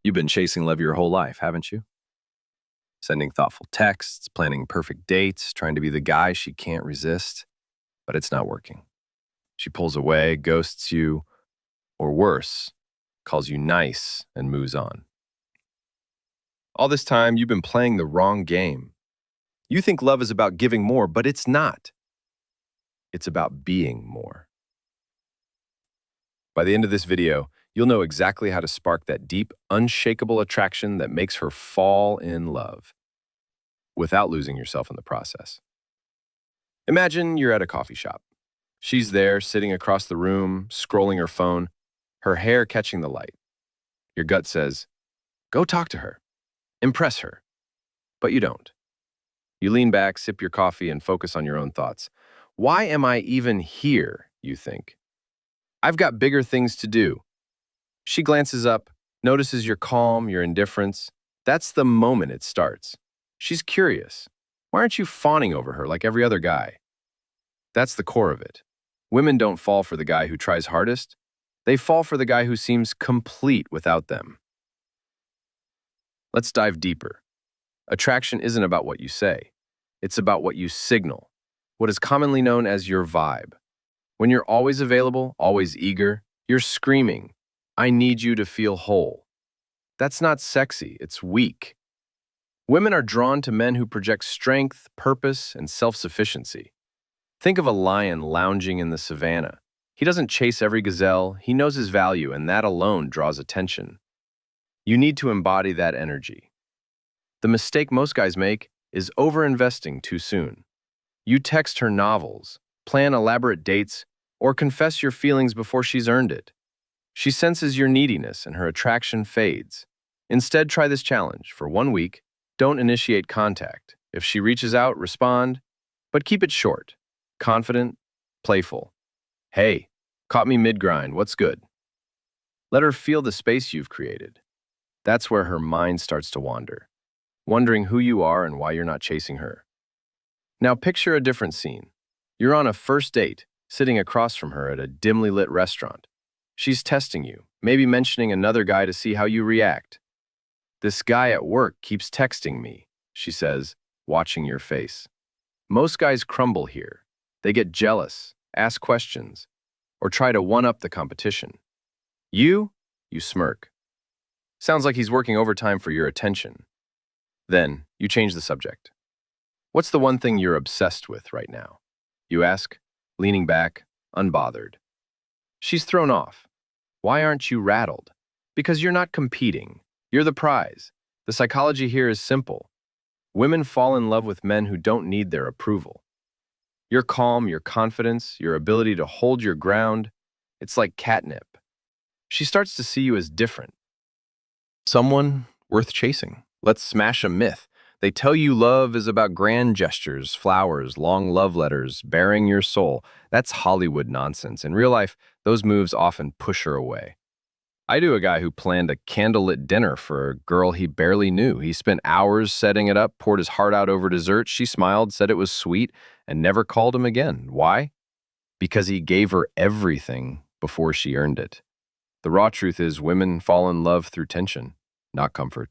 You've been chasing love your whole life, haven't you? Sending thoughtful texts, planning perfect dates, trying to be the guy she can't resist, but it's not working. She pulls away, ghosts you, or worse, calls you nice and moves on. All this time, you've been playing the wrong game. You think love is about giving more, but it's not. It's about being more. By the end of this video, you'll know exactly how to spark that deep, unshakable attraction that makes her fall in love without losing yourself in the process. Imagine you're at a coffee shop. She's there, sitting across the room, scrolling her phone, her hair catching the light. Your gut says, go talk to her, impress her. But you don't. You lean back, sip your coffee, and focus on your own thoughts. Why am I even here, you think? I've got bigger things to do. She glances up, notices your calm, your indifference. That's the moment it starts. She's curious. Why aren't you fawning over her like every other guy? That's the core of it. Women don't fall for the guy who tries hardest. They fall for the guy who seems complete without them. Let's dive deeper. Attraction isn't about what you say. It's about what you signal, what is commonly known as your vibe. When you're always available, always eager, you're screaming, I need you to feel whole. That's not sexy, it's weak. Women are drawn to men who project strength, purpose, and self-sufficiency. Think of a lion lounging in the savannah. He doesn't chase every gazelle, he knows his value, and that alone draws attention. You need to embody that energy. The mistake most guys make is overinvesting too soon. You text her novels, plan elaborate dates, or confess your feelings before she's earned it. She senses your neediness and her attraction fades. Instead, try this challenge. For 1 week, don't initiate contact. If she reaches out, respond, but keep it short, confident, playful. Hey, caught me mid-grind, what's good? Let her feel the space you've created. That's where her mind starts to wander, wondering who you are and why you're not chasing her. Now picture a different scene. You're on a first date, sitting across from her at a dimly lit restaurant. She's testing you, maybe mentioning another guy to see how you react. This guy at work keeps texting me, she says, watching your face. Most guys crumble here. They get jealous, ask questions, or try to one-up the competition. You smirk. Sounds like he's working overtime for your attention. Then, you change the subject. What's the one thing you're obsessed with right now? You ask, leaning back, unbothered. She's thrown off. Why aren't you rattled? Because you're not competing. You're the prize. The psychology here is simple. Women fall in love with men who don't need their approval. Your calm, your confidence, your ability to hold your ground, it's like catnip. She starts to see you as different. Someone worth chasing. Let's smash a myth. They tell you love is about grand gestures, flowers, long love letters, bearing your soul. That's Hollywood nonsense. In real life, those moves often push her away. I knew a guy who planned a candlelit dinner for a girl he barely knew. He spent hours setting it up, poured his heart out over dessert. She smiled, said it was sweet, and never called him again. Why? Because he gave her everything before she earned it. The raw truth is women fall in love through tension, not comfort.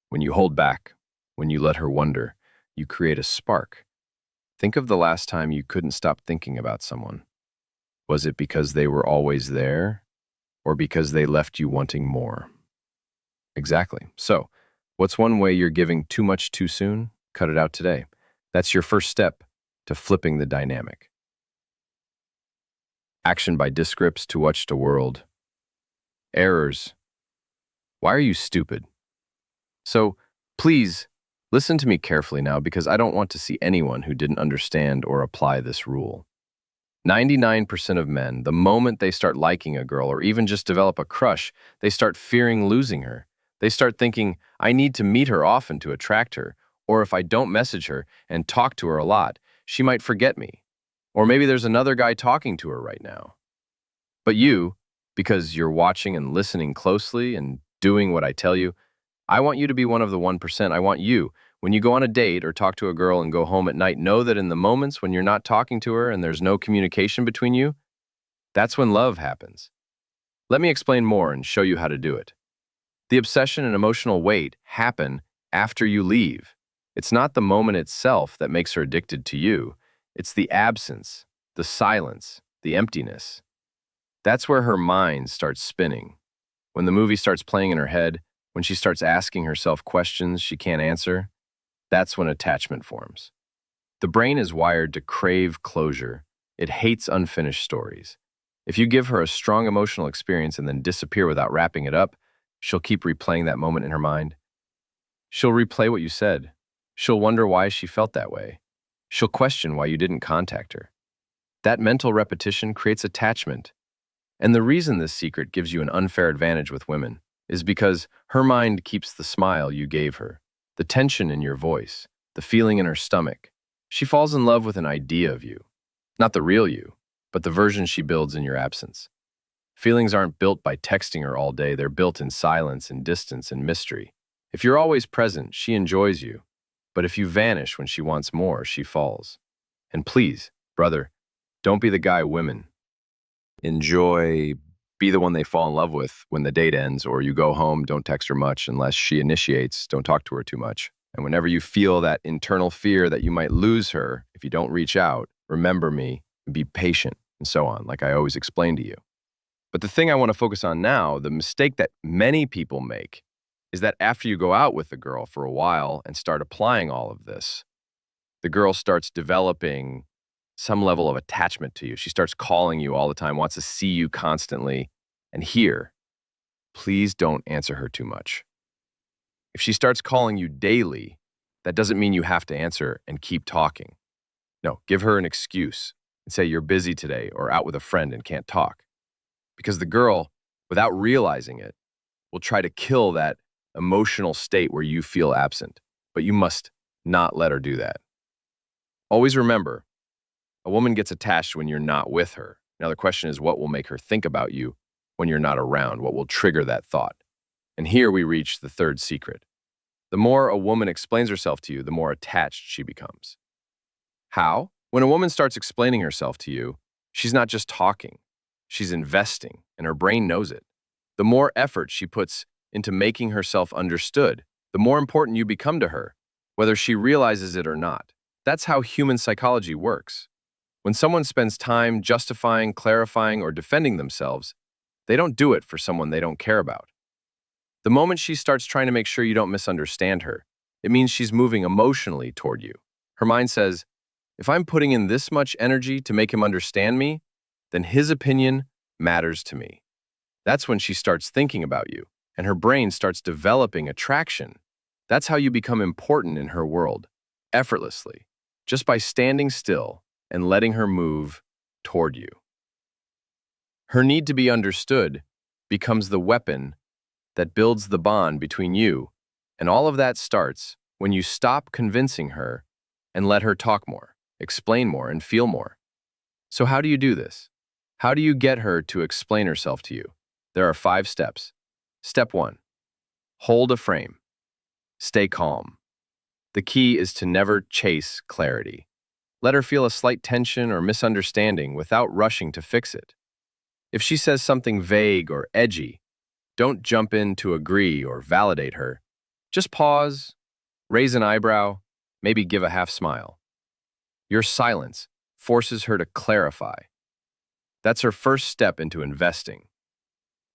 When you hold back, when you let her wonder, you create a spark. Think of the last time you couldn't stop thinking about someone. Was it because they were always there, or because they left you wanting more? Exactly. So, what's one way you're giving too much too soon? Cut it out today. That's your first step to flipping the dynamic. Action by Descripts to Watch the World. Errors. Why are you stupid? So, please, listen to me carefully now because I don't want to see anyone who didn't understand or apply this rule. 99% of men, the moment they start liking a girl or even just develop a crush, they start fearing losing her. They start thinking, I need to meet her often to attract her, or if I don't message her and talk to her a lot, she might forget me. Or maybe there's another guy talking to her right now. But you, because you're watching and listening closely and doing what I tell you, I want you to be one of the 1%. I want you, when you go on a date or talk to a girl and go home at night, know that in the moments when you're not talking to her and there's no communication between you, that's when love happens. Let me explain more and show you how to do it. The obsession and emotional weight happen after you leave. It's not the moment itself that makes her addicted to you. It's the absence, the silence, the emptiness. That's where her mind starts spinning. When the movie starts playing in her head, when she starts asking herself questions she can't answer, that's when attachment forms. The brain is wired to crave closure. It hates unfinished stories. If you give her a strong emotional experience and then disappear without wrapping it up, she'll keep replaying that moment in her mind. She'll replay what you said. She'll wonder why she felt that way. She'll question why you didn't contact her. That mental repetition creates attachment. And the reason this secret gives you an unfair advantage with women is because her mind keeps the smile you gave her, the tension in your voice, the feeling in her stomach. She falls in love with an idea of you, not the real you, but the version she builds in your absence. Feelings aren't built by texting her all day, they're built in silence and distance and mystery. If you're always present, she enjoys you. But if you vanish when she wants more, she falls. And please, brother, don't be the guy women enjoy, be the one they fall in love with when the date ends, or you go home, don't text her much unless she initiates, don't talk to her too much. And whenever you feel that internal fear that you might lose her if you don't reach out, remember me, and be patient, and so on, like I always explain to you. But the thing I want to focus on now, the mistake that many people make, is that after you go out with the girl for a while and start applying all of this, the girl starts developing some level of attachment to you. She starts calling you all the time, wants to see you constantly. And here, please don't answer her too much. If she starts calling you daily, that doesn't mean you have to answer and keep talking. No, give her an excuse and say you're busy today or out with a friend and can't talk. Because the girl, without realizing it, will try to kill that emotional state where you feel absent. But you must not let her do that. Always remember, a woman gets attached when you're not with her. Now the question is, what will make her think about you when you're not around? What will trigger that thought? And here we reach the third secret. The more a woman explains herself to you, the more attached she becomes. How? When a woman starts explaining herself to you, she's not just talking. She's investing, and her brain knows it. The more effort she puts into making herself understood, the more important you become to her, whether she realizes it or not. That's how human psychology works. When someone spends time justifying, clarifying, or defending themselves, they don't do it for someone they don't care about. The moment she starts trying to make sure you don't misunderstand her, it means she's moving emotionally toward you. Her mind says, if I'm putting in this much energy to make him understand me, then his opinion matters to me. That's when she starts thinking about you, and her brain starts developing attraction. That's how you become important in her world, effortlessly, just by standing still and letting her move toward you. Her need to be understood becomes the weapon that builds the bond between you, and all of that starts when you stop convincing her and let her talk more, explain more, and feel more. So how do you do this? How do you get her to explain herself to you? There are 5 steps. Step 1. Hold a frame. Stay calm. The key is to never chase clarity. Let her feel a slight tension or misunderstanding without rushing to fix it. If she says something vague or edgy, don't jump in to agree or validate her. Just pause, raise an eyebrow, maybe give a half smile. Your silence forces her to clarify. That's her first step into investing.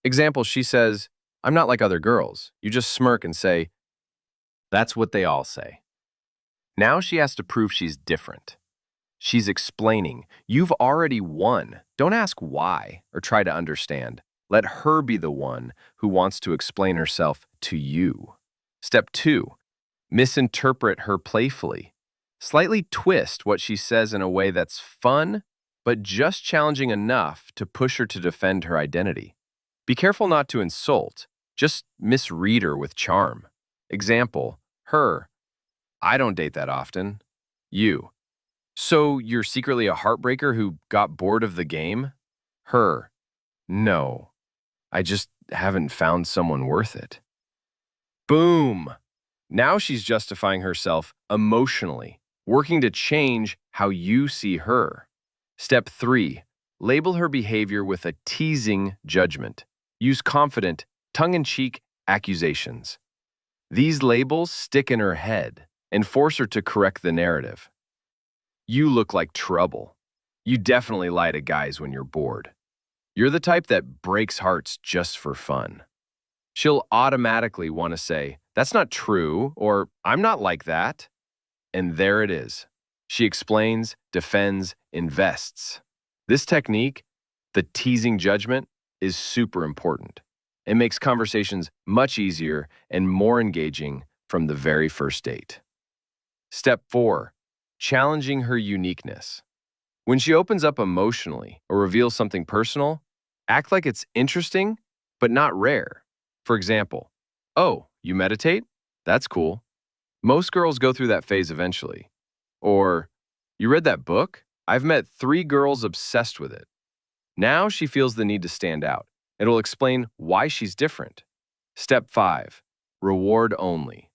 Example, she says, I'm not like other girls. You just smirk and say, that's what they all say. Now she has to prove she's different. She's explaining. You've already won. Don't ask why or try to understand. Let her be the one who wants to explain herself to you. Step 2, misinterpret her playfully. Slightly twist what she says in a way that's fun, but just challenging enough to push her to defend her identity. Be careful not to insult, just misread her with charm. Example, her, I don't date that often. You, so you're secretly a heartbreaker who got bored of the game? Her, no, I just haven't found someone worth it. Boom! Now she's justifying herself emotionally, working to change how you see her. Step 3, label her behavior with a teasing judgment. Use confident, tongue-in-cheek accusations. These labels stick in her head and force her to correct the narrative. You look like trouble. You definitely lie to guys when you're bored. You're the type that breaks hearts just for fun. She'll automatically want to say, "That's not true," or "I'm not like that." And there it is. She explains, defends, invests. This technique, the teasing judgment, is super important. It makes conversations much easier and more engaging from the very first date. Step 4. Challenging her uniqueness. When she opens up emotionally or reveals something personal, act like it's interesting, but not rare. For example, "Oh, you meditate? That's cool. Most girls go through that phase eventually." Or, "You read that book? I've met 3 girls obsessed with it." Now she feels the need to stand out. It'll explain why she's different. Step 5. Reward only.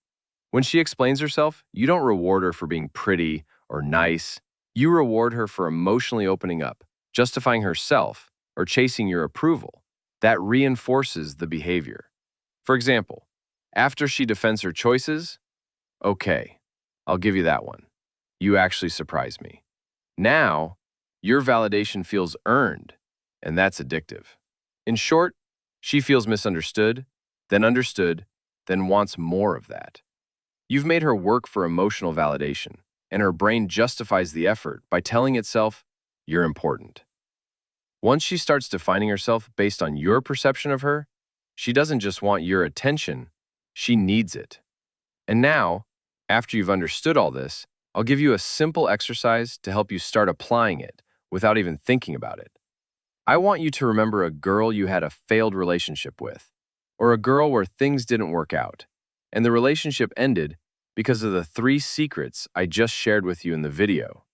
When she explains herself, you don't reward her for being pretty or nice. You reward her for emotionally opening up, justifying herself, or chasing your approval. That reinforces the behavior. For example, after she defends her choices, "Okay, I'll give you that one. You actually surprised me." Now, your validation feels earned, and that's addictive. In short, she feels misunderstood, then wants more of that. You've made her work for emotional validation, and her brain justifies the effort by telling itself, "You're important." Once she starts defining herself based on your perception of her, she doesn't just want your attention, she needs it. And now, after you've understood all this, I'll give you a simple exercise to help you start applying it without even thinking about it. I want you to remember a girl you had a failed relationship with, or a girl where things didn't work out, and the relationship ended because of the 3 secrets I just shared with you in the video.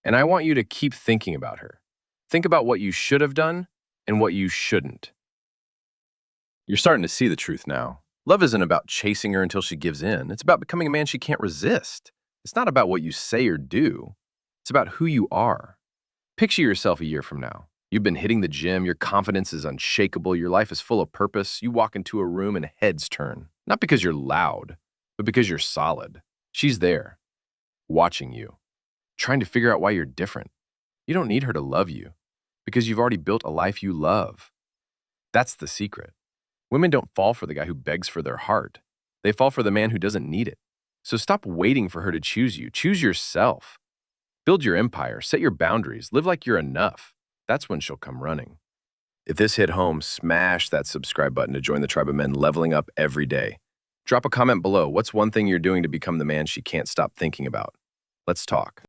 And I want you to keep thinking about her. Think about what you should have done and what you shouldn't. You're starting to see the truth now. Love isn't about chasing her until she gives in. It's about becoming a man she can't resist. It's not about what you say or do. It's about who you are. Picture yourself a year from now. You've been hitting the gym, your confidence is unshakable, your life is full of purpose. You walk into a room and heads turn. Not because you're loud, but because you're solid. She's there, watching you, trying to figure out why you're different. You don't need her to love you, because you've already built a life you love. That's the secret. Women don't fall for the guy who begs for their heart. They fall for the man who doesn't need it. So stop waiting for her to choose you. Choose yourself. Build your empire, set your boundaries, live like you're enough. That's when she'll come running. If this hit home, smash that subscribe button to join the tribe of men leveling up every day. Drop a comment below. What's one thing you're doing to become the man she can't stop thinking about? Let's talk.